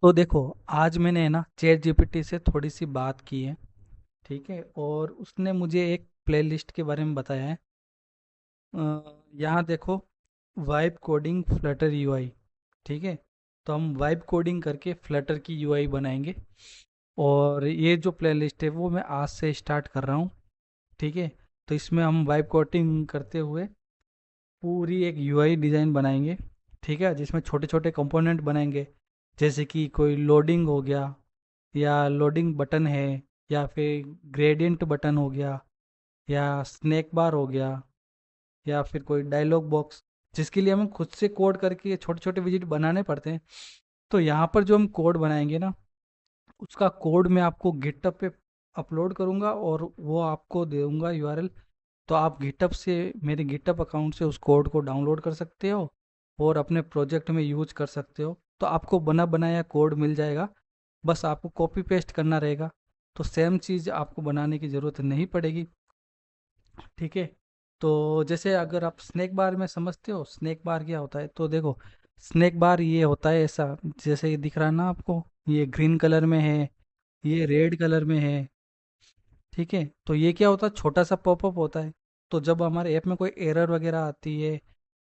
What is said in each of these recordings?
तो देखो, आज मैंने है ना चैट जीपीटी से थोड़ी सी बात की है। ठीक है, और उसने मुझे एक प्लेलिस्ट के बारे में बताया है। यहाँ देखो, वाइब कोडिंग फ्लटर यूआई। ठीक है, तो हम वाइब कोडिंग करके फ्लटर की यूआई बनाएंगे। और ये जो प्लेलिस्ट है वो मैं आज से स्टार्ट कर रहा हूँ। ठीक है, तो इसमें हम वाइब कोडिंग करते हुए पूरी एक यूआई डिज़ाइन बनाएंगे। ठीक है, जिसमें छोटे छोटे कंपोनेंट बनाएंगे, जैसे कि कोई लोडिंग हो गया, या लोडिंग बटन है, या फिर ग्रेडियंट बटन हो गया, या स्नैक बार हो गया, या फिर कोई डायलॉग बॉक्स, जिसके लिए हमें खुद से कोड करके छोटे छोटे विजिट बनाने पड़ते हैं। तो यहाँ पर जो हम कोड बनाएंगे ना, उसका कोड मैं आपको गिटहब पे अपलोड करूँगा और वो आपको दूंगा यूआरएल। तो आप गिटहब से, मेरे गिटहब अकाउंट से उस कोड को डाउनलोड कर सकते हो और अपने प्रोजेक्ट में यूज कर सकते हो। तो आपको बना बनाया कोड मिल जाएगा, बस आपको कॉपी पेस्ट करना रहेगा। तो सेम चीज़ आपको बनाने की ज़रूरत नहीं पड़ेगी। ठीक है, तो जैसे अगर आप स्नैक बार में समझते हो, स्नैक बार क्या होता है, तो देखो, स्नैक बार ये होता है ऐसा, जैसे ये दिख रहा है ना आपको, ये ग्रीन कलर में है, ये रेड कलर में है। ठीक है, तो ये क्या होता है, छोटा सा पॉपअप होता है। तो जब हमारे ऐप में कोई एरर वगैरह आती है,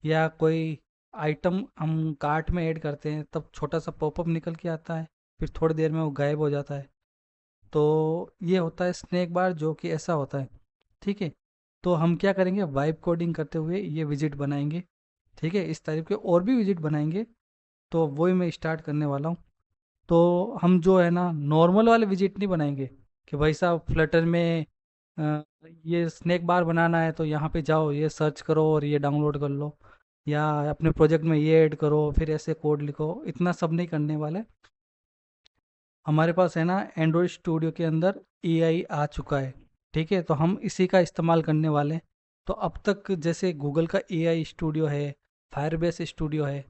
या कोई आइटम हम कार्ट में ऐड करते हैं, तब छोटा सा पॉपअप निकल के आता है, फिर थोड़ी देर में वो गायब हो जाता है। तो ये होता है स्नैक बार, जो कि ऐसा होता है। ठीक है, तो हम क्या करेंगे, वाइब कोडिंग करते हुए ये विजिट बनाएंगे। ठीक है, इस टाइप के और भी विजिट बनाएंगे। तो वही मैं स्टार्ट करने वाला हूँ। तो हम जो है ना, नॉर्मल वाले विजिट नहीं बनाएंगे कि भाई साहब फ्लटर में अ, ये स्नैक बार बनाना है तो यहाँ पे जाओ, ये सर्च करो और ये डाउनलोड कर लो, या अपने प्रोजेक्ट में ये ऐड करो, फिर ऐसे कोड लिखो, इतना सब नहीं करने वाले। हमारे पास है ना एंड्रॉयड स्टूडियो के अंदर एआई आ चुका है। ठीक है, तो हम इसी का इस्तेमाल करने वाले हैं। तो अब तक जैसे गूगल का एआई स्टूडियो है, फायरबेस स्टूडियो है,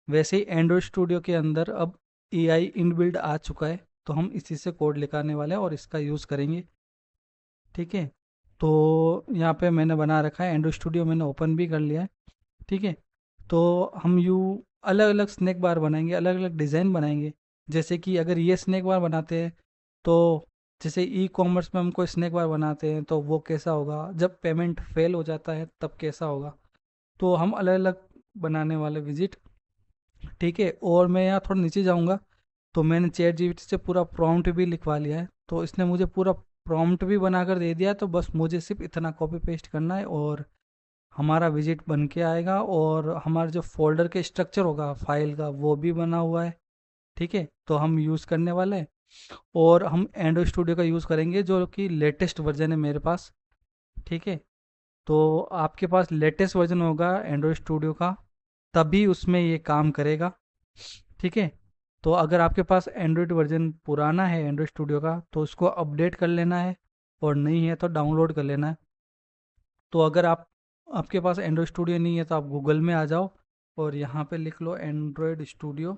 वैसे ही एंड्रॉयड स्टूडियो के अंदर अब एआई इनबिल्ड आ चुका है। तो हम इसी से कोड लिखाने वाले हैं और इसका यूज़ करेंगे। ठीक है, तो यहाँ पे मैंने बना रखा है एंड्रॉयड स्टूडियो, मैंने ओपन भी कर लिया है। ठीक है, तो हम अलग अलग स्नैक बार बनाएंगे, अलग अलग डिज़ाइन बनाएंगे। जैसे कि अगर ये स्नैक बार बनाते हैं, तो जैसे ई कॉमर्स में हम कोई स्नैक बार बनाते हैं तो वो कैसा होगा, जब पेमेंट फेल हो जाता है तब कैसा होगा। तो हम अलग अलग बनाने वाले विजिट। ठीक है, और मैं यहाँ थोड़ा नीचे जाऊँगा, तो मैंने चैट जीपीटी से पूरा प्रॉम्प्ट भी लिखवा लिया है, तो इसने मुझे पूरा प्रॉम्प्ट भी बनाकर दे दिया है। तो बस मुझे सिर्फ इतना कॉपी पेस्ट करना है और हमारा विजिट बन के आएगा, और हमारा जो फोल्डर के स्ट्रक्चर होगा फाइल का वो भी बना हुआ है। ठीक है, तो हम यूज़ करने वाले हैं। और हम एंड्रॉयड स्टूडियो का यूज़ करेंगे, जो कि लेटेस्ट वर्जन है मेरे पास। ठीक है, तो आपके पास लेटेस्ट वर्जन होगा एंड्रॉयड स्टूडियो का, तभी उसमें ये काम करेगा। ठीक है, तो अगर आपके पास एंड्रॉयड वर्जन पुराना है एंड्रॉयड स्टूडियो का, तो उसको अपडेट कर लेना है, और नहीं है तो डाउनलोड कर लेना है। तो अगर आपके पास एंड्रॉयड स्टूडियो नहीं है, तो आप गूगल में आ जाओ और यहाँ पे लिख लो एंड्रॉयड स्टूडियो।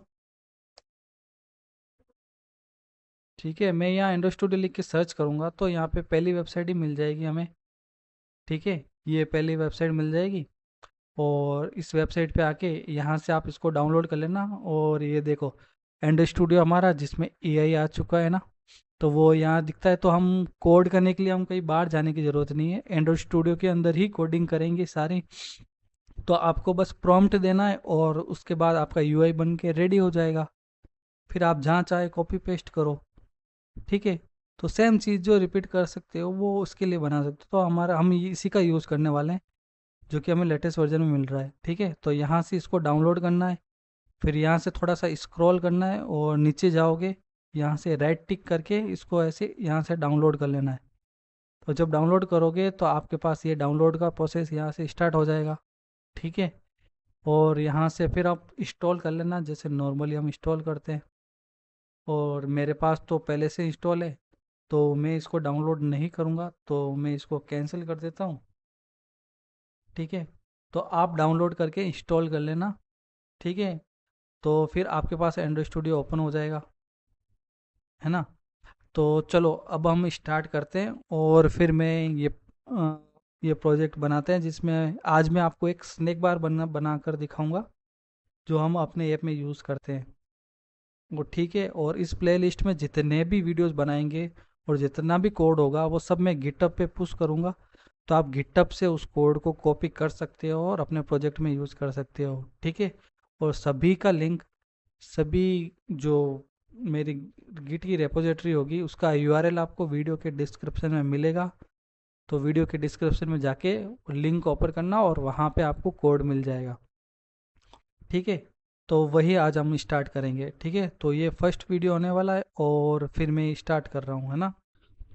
ठीक है, मैं यहाँ एंड्रॉयड स्टूडियो लिख के सर्च करूँगा तो यहाँ पे पहली वेबसाइट ही मिल जाएगी हमें। ठीक है, ये पहली वेबसाइट मिल जाएगी, और इस वेबसाइट पे आके यहाँ से आप इसको डाउनलोड कर लेना। और ये देखो, एंड्रॉयड स्टूडियो हमारा जिसमें एआई आ चुका है ना, तो वो यहाँ दिखता है। तो हम कोड करने के लिए हम कहीं बाहर जाने की ज़रूरत नहीं है, एंड्रॉयड स्टूडियो के अंदर ही कोडिंग करेंगे सारी। तो आपको बस प्रॉम्प्ट देना है और उसके बाद आपका यूआई बन के रेडी हो जाएगा। फिर आप जहाँ चाहे कॉपी पेस्ट करो। ठीक है, तो सेम चीज़ जो रिपीट कर सकते हो वो उसके लिए बना सकते हो। तो हमारा हम इसी का यूज़ करने वाले हैं, जो कि हमें लेटेस्ट वर्जन में मिल रहा है। ठीक है, तो यहाँ से इसको डाउनलोड करना है, फिर यहाँ से थोड़ा सा स्क्रॉल करना है और नीचे जाओगे, यहाँ से राइट टिक करके इसको ऐसे यहाँ से डाउनलोड कर लेना है। तो जब डाउनलोड करोगे तो आपके पास ये डाउनलोड का प्रोसेस यहाँ से स्टार्ट हो जाएगा। ठीक है, और यहाँ से फिर आप इंस्टॉल कर लेना, जैसे नॉर्मली हम इंस्टॉल करते हैं। और मेरे पास तो पहले से इंस्टॉल है, तो मैं इसको डाउनलोड नहीं करूँगा, तो मैं इसको कैंसिल कर देता हूँ। ठीक है, तो आप डाउनलोड करके इंस्टॉल कर लेना। ठीक है, तो फिर आपके पास एंड्रॉयड स्टूडियो ओपन हो जाएगा, है ना। तो चलो अब हम स्टार्ट करते हैं, और फिर मैं ये प्रोजेक्ट बनाते हैं, जिसमें आज मैं आपको एक स्नैक बार बना कर दिखाऊंगा, जो हम अपने ऐप में यूज़ करते हैं। वो ठीक है। और इस प्लेलिस्ट में जितने भी वीडियोस बनाएंगे और जितना भी कोड होगा वो सब मैं गिटहब पे पुश करूँगा। तो आप गिटहब से उस कोड को कॉपी कर सकते हो और अपने प्रोजेक्ट में यूज़ कर सकते हो, ठीक है। और सभी का लिंक, सभी जो मेरी गिट की रेपोजिटरी होगी उसका यूआरएल आपको वीडियो के डिस्क्रिप्शन में मिलेगा। तो वीडियो के डिस्क्रिप्शन में जाके लिंक ओपन करना और वहाँ पे आपको कोड मिल जाएगा, ठीक है। तो वही आज हम स्टार्ट करेंगे, ठीक है। तो ये फर्स्ट वीडियो होने वाला है और फिर मैं स्टार्ट कर रहा हूँ, है ना।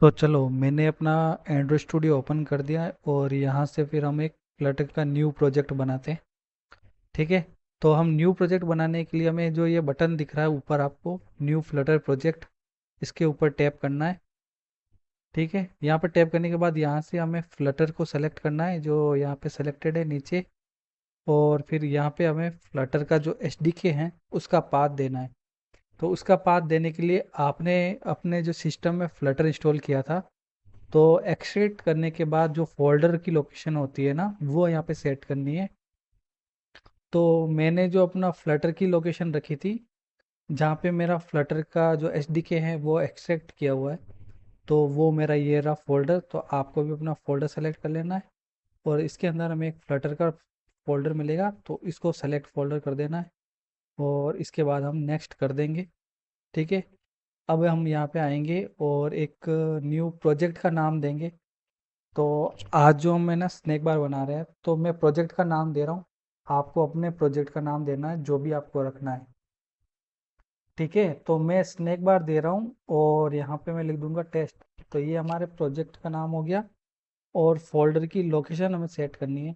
तो चलो, मैंने अपना एंड्रॉयड स्टूडियो ओपन कर दिया है और यहाँ से फिर हम एक फ्लटर का न्यू प्रोजेक्ट बनाते हैं, ठीक है। तो हम न्यू प्रोजेक्ट बनाने के लिए हमें जो ये बटन दिख रहा है ऊपर आपको, न्यू फ्लटर प्रोजेक्ट, इसके ऊपर टैप करना है, ठीक है। यहाँ पर टैप करने के बाद यहाँ से हमें फ्लटर को सेलेक्ट करना है जो यहाँ पे सेलेक्टेड है नीचे। और फिर यहाँ पे हमें फ्लटर का जो एसडीके है उसका पाथ देना है। तो उसका पाथ देने के लिए आपने अपने जो सिस्टम में फ्लटर इंस्टॉल किया था, तो एक्सट्रैक्ट करने के बाद जो फोल्डर की लोकेशन होती है ना, वो यहाँ पे सेट करनी है। तो मैंने जो अपना फ्लटर की लोकेशन रखी थी, जहाँ पे मेरा फ्लटर का जो एसडीके है वो एक्सट्रैक्ट किया हुआ है, तो वो मेरा ये रहा फोल्डर। तो आपको भी अपना फोल्डर सेलेक्ट कर लेना है और इसके अंदर हमें एक फ्लटर का फोल्डर मिलेगा, तो इसको सेलेक्ट फोल्डर कर देना है और इसके बाद हम नेक्स्ट कर देंगे, ठीक है। अब हम यहाँ पे आएंगे और एक न्यू प्रोजेक्ट का नाम देंगे। तो आज जो हम है ना स्नैक बार बना रहे हैं, तो मैं प्रोजेक्ट का नाम दे रहा हूँ, आपको अपने प्रोजेक्ट का नाम देना है जो भी आपको रखना है, ठीक है। तो मैं स्नैक बार दे रहा हूँ और यहाँ पे मैं लिख दूंगा टेस्ट। तो ये हमारे प्रोजेक्ट का नाम हो गया। और फोल्डर की लोकेशन हमें सेट करनी है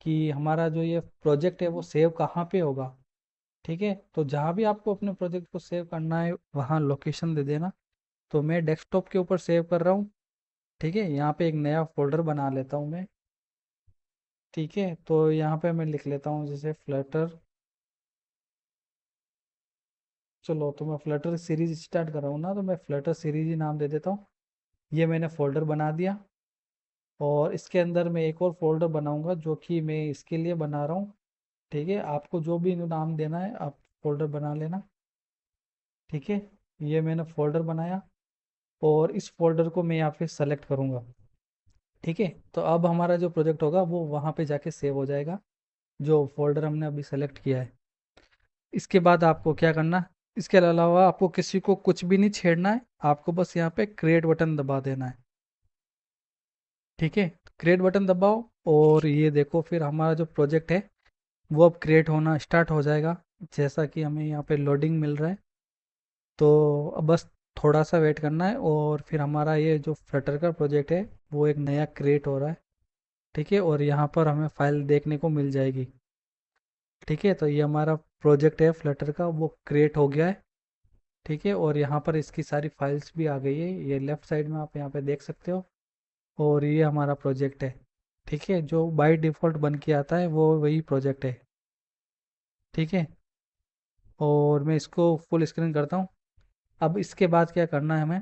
कि हमारा जो ये प्रोजेक्ट है वो सेव कहाँ पे होगा, ठीक है। तो जहाँ भी आपको अपने प्रोजेक्ट को सेव करना है वहाँ लोकेशन दे देना। तो मैं डेस्कटॉप के ऊपर सेव कर रहा हूँ, ठीक है। यहाँ पे एक नया फोल्डर बना लेता हूँ मैं, ठीक है। तो यहाँ पे मैं लिख लेता हूँ जैसे फ्लटर। चलो, तो मैं फ्लटर सीरीज स्टार्ट कर रहा हूँ ना, तो मैं फ्लटर सीरीज ही नाम दे देता हूँ। ये मैंने फोल्डर बना दिया और इसके अंदर मैं एक और फोल्डर बनाऊंगा जो कि मैं इसके लिए बना रहा हूँ, ठीक है। आपको जो भी नाम देना है आप फोल्डर बना लेना, ठीक है। ये मैंने फोल्डर बनाया और इस फोल्डर को मैं यहाँ पे सेलेक्ट करूँगा, ठीक है। तो अब हमारा जो प्रोजेक्ट होगा वो वहाँ पे जाके सेव हो जाएगा, जो फोल्डर हमने अभी सेलेक्ट किया है। इसके बाद आपको क्या करना, इसके अलावा आपको किसी को कुछ भी नहीं छेड़ना है, आपको बस यहाँ पे क्रिएट बटन दबा देना है, ठीक है। क्रिएट बटन दबाओ और ये देखो फिर हमारा जो प्रोजेक्ट है वो अब क्रिएट होना स्टार्ट हो जाएगा, जैसा कि हमें यहाँ पे लोडिंग मिल रहा है। तो अब बस थोड़ा सा वेट करना है और फिर हमारा ये जो फ्लटर का प्रोजेक्ट है वो एक नया क्रिएट हो रहा है, ठीक है। और यहाँ पर हमें फाइल देखने को मिल जाएगी, ठीक है। तो ये हमारा प्रोजेक्ट है फ्लटर का, वो क्रिएट हो गया है, ठीक है। और यहाँ पर इसकी सारी फाइल्स भी आ गई है, ये लेफ्ट साइड में आप यहाँ पे देख सकते हो। और ये हमारा प्रोजेक्ट है, ठीक है। जो बाय डिफ़ॉल्ट बन के आता है वो वही प्रोजेक्ट है, ठीक है। और मैं इसको फुल स्क्रीन करता हूँ। अब इसके बाद क्या करना है हमें,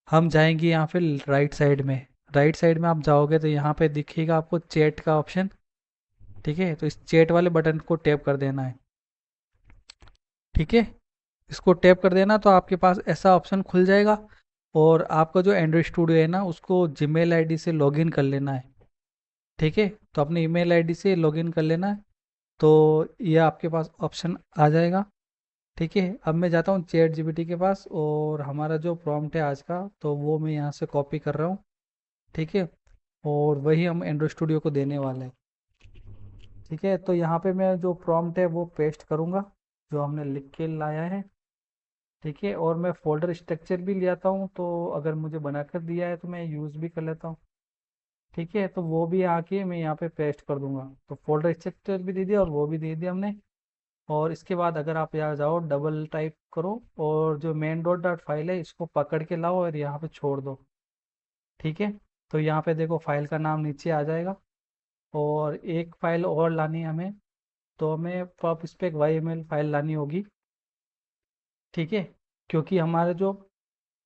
हम जाएंगे यहाँ पे राइट साइड में। राइट साइड में आप जाओगे तो यहाँ पे दिखेगा आपको चैट का ऑप्शन, ठीक है। तो इस चैट वाले बटन को टैप कर देना है, ठीक है। इसको टैप कर देना तो आपके पास ऐसा ऑप्शन खुल जाएगा। और आपका जो एंड्रॉइड स्टूडियो है ना उसको जीमेल आईडी से लॉगिन कर लेना है, ठीक है। तो अपने ईमेल आईडी से लॉगिन कर लेना है। तो ये आपके पास ऑप्शन आ जाएगा, ठीक है। अब मैं जाता हूँ चैट जीपीटी के पास और हमारा जो प्रॉम्प्ट है आज का तो वो मैं यहाँ से कॉपी कर रहा हूँ, ठीक है। और वही हम एंड्रॉइड स्टूडियो को देने वाले हैं, ठीक है। तो यहाँ पे मैं जो प्रॉम्प्ट है वो पेस्ट करूँगा जो हमने लिख के लाया है, ठीक है। और मैं फोल्डर स्ट्रक्चर भी ले आता हूँ, तो अगर मुझे बनाकर दिया है तो मैं यूज़ भी कर लेता हूँ, ठीक है। तो वो भी आके मैं यहाँ पे पेस्ट कर दूंगा। तो फोल्डर स्ट्रक्चर भी दे दिया और वो भी दे दिया हमने। और इसके बाद अगर आप यहाँ जाओ डबल टाइप करो और जो मेन डॉट डॉट फाइल है इसको पकड़ के लाओ और यहाँ पे छोड़ दो, ठीक है। तो यहाँ पे देखो फाइल का नाम नीचे आ जाएगा। और एक फाइल और लानी है हमें, तो हमें पब स्पेक वाई फाइल लानी होगी, ठीक है। क्योंकि हमारा जो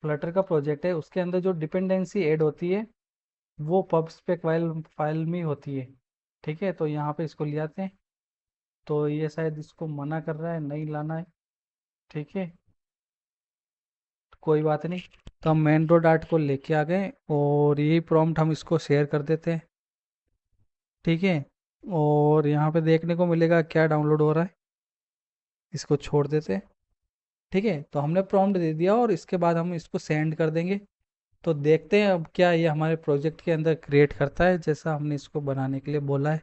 फ्लटर का प्रोजेक्ट है उसके अंदर जो डिपेंडेंसी ऐड होती है वो पब स्पेक फाइल फाइल में होती है, ठीक है। तो यहाँ पे इसको ले आते हैं। तो ये शायद इसको मना कर रहा है, नहीं लाना है, ठीक है, कोई बात नहीं। तो हम मेन डॉट आर्ट को लेके आ गए और यही प्रॉम्प्ट हम इसको शेयर कर देते हैं। ठीक है, और यहाँ पे देखने को मिलेगा क्या डाउनलोड हो रहा है, इसको छोड़ देते हैं। ठीक है, तो हमने प्रॉम्प्ट दे दिया और इसके बाद हम इसको सेंड कर देंगे। तो देखते हैं अब क्या ये हमारे प्रोजेक्ट के अंदर क्रिएट करता है जैसा हमने इसको बनाने के लिए बोला है।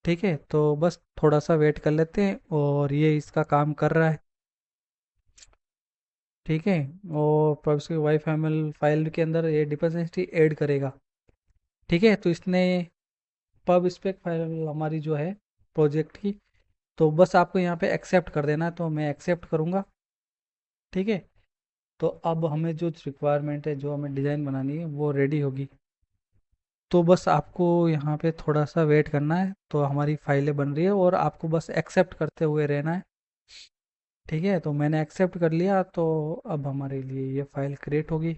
ठीक है, तो बस थोड़ा सा वेट कर लेते हैं और ये इसका काम कर रहा है। ठीक है, और प्रोजेक्ट वाई फाइल के अंदर ये डिपेंडेंसी ऐड करेगा। ठीक है, तो इसने पब स्पेक फाइल हमारी जो है प्रोजेक्ट की, तो बस आपको यहाँ पे एक्सेप्ट कर देना है, तो मैं एक्सेप्ट करूँगा। ठीक है, तो अब हमें जो रिक्वायरमेंट है, जो हमें डिज़ाइन बनानी है वो रेडी होगी। तो बस आपको यहाँ पे थोड़ा सा वेट करना है, तो हमारी फाइलें बन रही है और आपको बस एक्सेप्ट करते हुए रहना है। ठीक है, तो मैंने एक्सेप्ट कर लिया, तो अब हमारे लिए ये फाइल क्रिएट होगी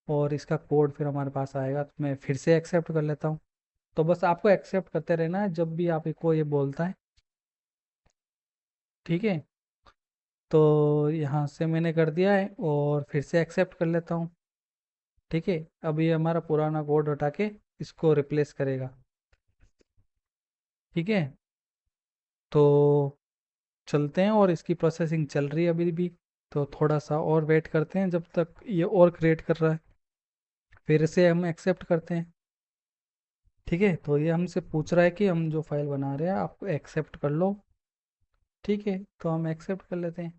और इसका कोड फिर हमारे पास आएगा। तो मैं फिर से एक्सेप्ट कर लेता हूँ। तो बस आपको एक्सेप्ट करते रहना है जब भी आपको ये बोलता है। ठीक है, तो यहाँ से मैंने कर दिया है और फिर से एक्सेप्ट कर लेता हूँ। ठीक है, अब ये हमारा पुराना कोड हटा के इसको रिप्लेस करेगा। ठीक है, तो चलते हैं और इसकी प्रोसेसिंग चल रही है अभी भी। तो थोड़ा सा और वेट करते हैं जब तक ये और क्रिएट कर रहा है, फिर से हम एक्सेप्ट करते हैं। ठीक है, तो ये हमसे पूछ रहा है कि हम जो फाइल बना रहे हैं आप एक्सेप्ट कर लो। ठीक है, तो हम एक्सेप्ट कर लेते हैं।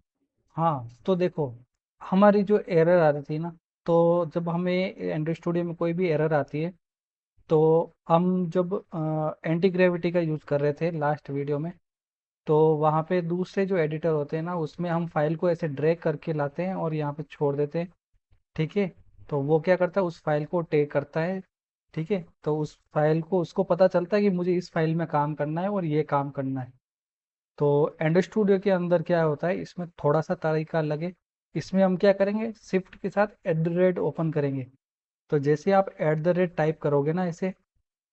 हाँ, तो देखो, हमारी जो एरर आ रही थी ना, तो जब हमें एंड्रॉइड स्टूडियो में कोई भी एरर आती है, तो हम जब एंटी ग्रेविटी का यूज़ कर रहे थे लास्ट वीडियो में, तो वहाँ पे दूसरे जो एडिटर होते हैं ना, उसमें हम फाइल को ऐसे ड्रैग करके लाते हैं और यहाँ पे छोड़ देते हैं। ठीक है, तो वो क्या करता है, उस फाइल को टेक करता है। ठीक है, तो उस फाइल को, उसको पता चलता है कि मुझे इस फाइल में काम करना है और ये काम करना है। तो एंड्रॉइड स्टूडियो के अंदर क्या होता है, इसमें थोड़ा सा तरीका लगे। इसमें हम क्या करेंगे, शिफ्ट के साथ एट द रेट ओपन करेंगे। तो जैसे आप एट द रेट टाइप करोगे ना ऐसे,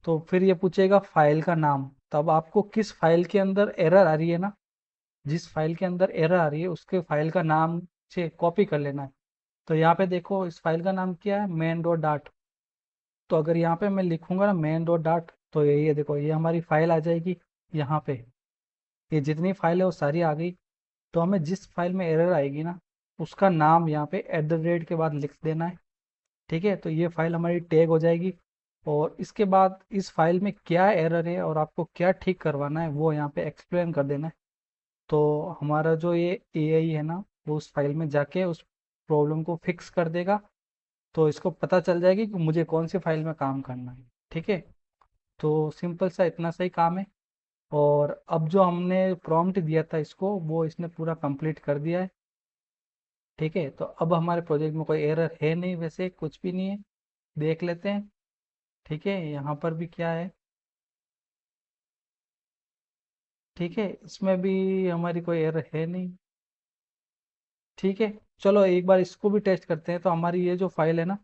तो फिर ये पूछेगा फाइल का नाम। तब आपको किस फाइल के अंदर एरर आ रही है ना, जिस फाइल के अंदर एरर आ रही है उसके फाइल का नाम से कॉपी कर लेना है। तो यहाँ पे देखो, इस फाइल का नाम क्या है, मेन डॉट डाट। तो अगर यहाँ पे मैं लिखूंगा ना मेन डॉट डाट, तो यही है, देखो ये हमारी फाइल आ जाएगी यहाँ पे। ये जितनी फाइल है वो सारी आ गई। तो हमें जिस फाइल में एरर आएगी ना, उसका नाम यहाँ पे एट द रेट के बाद लिख देना है। ठीक है, तो ये फाइल हमारी टैग हो जाएगी। और इसके बाद इस फाइल में क्या एरर है और आपको क्या ठीक करवाना है वो यहाँ पे एक्सप्लेन कर देना है। तो हमारा जो ये एआई है ना, वो उस फाइल में जाके उस प्रॉब्लम को फिक्स कर देगा। तो इसको पता चल जाएगी कि मुझे कौन सी फाइल में काम करना है। ठीक है, तो सिंपल सा इतना सही काम है। और अब जो हमने प्रॉम्प्ट दिया था इसको, वो इसने पूरा कंप्लीट कर दिया है। ठीक है, तो अब हमारे प्रोजेक्ट में कोई एरर है नहीं, वैसे कुछ भी नहीं है। देख लेते हैं। ठीक है, यहाँ पर भी क्या है। ठीक है, इसमें भी हमारी कोई एरर है नहीं। ठीक है, चलो एक बार इसको भी टेस्ट करते हैं। तो हमारी ये जो फाइल है ना,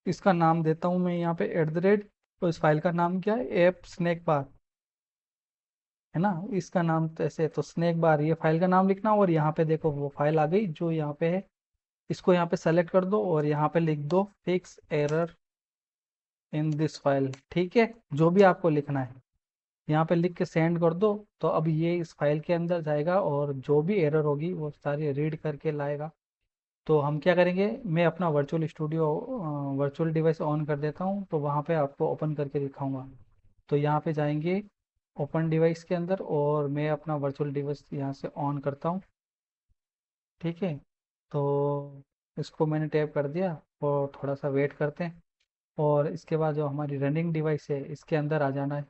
इसका नाम देता हूँ मैं यहाँ पे एट द रेट। तो इस फाइल का नाम क्या है, एप स्नैक बार, है ना। इसका नाम तो ऐसे है, तो स्नैक बार ये फाइल का नाम लिखना। और यहाँ पे देखो वो फाइल आ गई जो यहाँ पे है। इसको यहाँ पे सेलेक्ट कर दो और यहाँ पे लिख दो fix error in this file. ठीक है, जो भी आपको लिखना है यहाँ पे लिख के सेंड कर दो। तो अब ये इस फाइल के अंदर जाएगा और जो भी एरर होगी वो सारी रीड करके लाएगा। तो हम क्या करेंगे, मैं अपना virtual studio virtual device on कर देता हूँ, तो वहाँ पे आपको ओपन करके दिखाऊंगा। तो यहाँ पे जाएंगे ओपन डिवाइस के अंदर और मैं अपना वर्चुअल डिवाइस यहाँ से ऑन करता हूँ। ठीक है, तो इसको मैंने टैप कर दिया और थोड़ा सा वेट करते हैं। और इसके बाद जो हमारी रनिंग डिवाइस है इसके अंदर आ जाना है।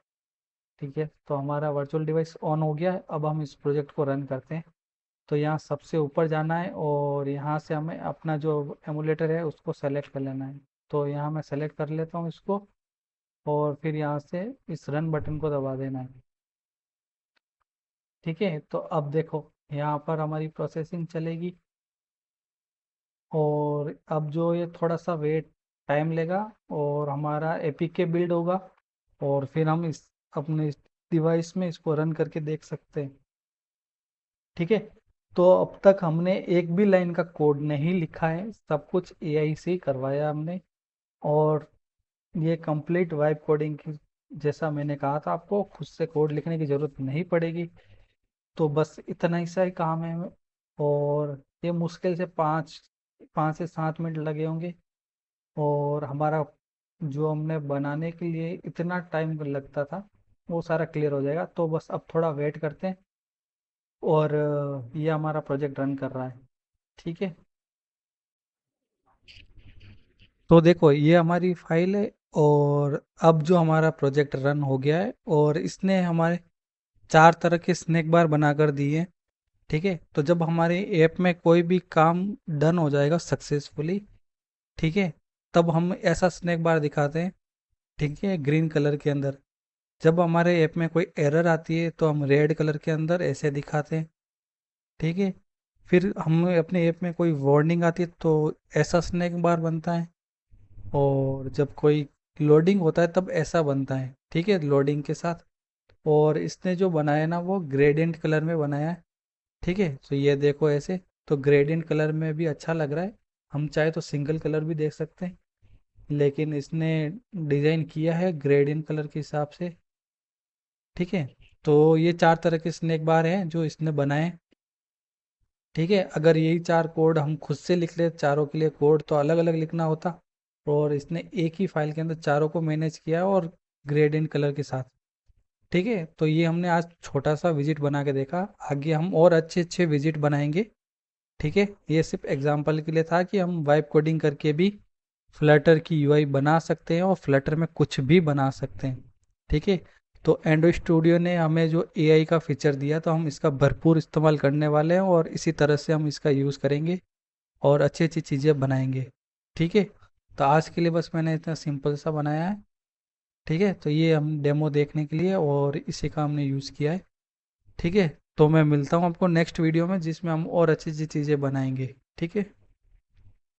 ठीक है, तो हमारा वर्चुअल डिवाइस ऑन हो गया है। अब हम इस प्रोजेक्ट को रन करते हैं। तो यहाँ सबसे ऊपर जाना है और यहाँ से हमें अपना जो एमुलेटर है उसको सेलेक्ट कर लेना है। तो यहाँ मैं सेलेक्ट कर लेता हूँ इसको और फिर यहाँ से इस रन बटन को दबा देना है। ठीक है, तो अब देखो यहाँ पर हमारी प्रोसेसिंग चलेगी और अब जो ये थोड़ा सा वेट टाइम लेगा और हमारा एपीके बिल्ड होगा और फिर हम इस अपने डिवाइस में इसको रन करके देख सकते हैं। ठीक है, तो अब तक हमने एक भी लाइन का कोड नहीं लिखा है, सब कुछ एआई से ही करवाया हमने। और ये कंप्लीट वाइब कोडिंग की, जैसा मैंने कहा था आपको, खुद से कोड लिखने की ज़रूरत नहीं पड़ेगी। तो बस इतना ही सा ही काम है। और ये मुश्किल से 5 से 7 मिनट लगे होंगे। और हमारा जो हमने बनाने के लिए इतना टाइम लगता था वो सारा क्लियर हो जाएगा। तो बस अब थोड़ा वेट करते हैं। और ये हमारा प्रोजेक्ट रन कर रहा है। ठीक है। तो देखो ये हमारी फाइल है। और अब जो हमारा प्रोजेक्ट रन हो गया है और इसने हमारे 4 तरह के स्नैक बार बनाकर दिए हैं। ठीक है। तो जब हमारे ऐप में कोई भी काम डन हो जाएगा सक्सेसफुली, ठीक है, तब हम ऐसा स्नैक बार दिखाते हैं। ठीक है, ग्रीन कलर के अंदर। जब हमारे ऐप में कोई एरर आती है तो हम रेड कलर के अंदर ऐसे दिखाते हैं। ठीक है। फिर हम अपने ऐप में कोई वार्निंग आती है तो ऐसा स्नैक बार बनता है। और जब कोई लोडिंग होता है तब ऐसा बनता है। ठीक है, लोडिंग के साथ। और इसने जो बनाया है ना वो ग्रेडियंट कलर में बनाया है। ठीक है, तो ये देखो ऐसे। तो ग्रेडियंट कलर में भी अच्छा लग रहा है। हम चाहे तो सिंगल कलर भी देख सकते हैं, लेकिन इसने डिज़ाइन किया है ग्रेडियंट कलर के हिसाब से। ठीक है। तो ये 4 तरह के स्नैक बार हैं जो इसने बनाए। ठीक है, अगर यही 4 कोड हम खुद से लिख ले चारों के लिए कोड तो अलग अलग लिखना होता। और इसने एक ही फाइल के अंदर चारों को मैनेज किया और ग्रेडियंट कलर के साथ। ठीक है, तो ये हमने आज छोटा सा विजिट बना के देखा। आगे हम और अच्छे अच्छे विजिट बनाएंगे। ठीक है, ये सिर्फ एग्जांपल के लिए था कि हम वाइब कोडिंग करके भी फ्लटर की यूआई बना सकते हैं और फ्लटर में कुछ भी बना सकते हैं। ठीक है। तो एंड्रॉइड स्टूडियो ने हमें जो एआई का फीचर दिया तो हम इसका भरपूर इस्तेमाल करने वाले हैं और इसी तरह से हम इसका यूज़ करेंगे और अच्छी अच्छी चीज़ें बनाएंगे। ठीक है। तो आज के लिए बस मैंने इतना सिंपल सा बनाया है। ठीक है, तो ये हम डेमो देखने के लिए और इसी का हमने यूज़ किया है। ठीक है। तो मैं मिलता हूँ आपको नेक्स्ट वीडियो में जिसमें हम और अच्छी अच्छी चीज़ें बनाएंगे। ठीक है।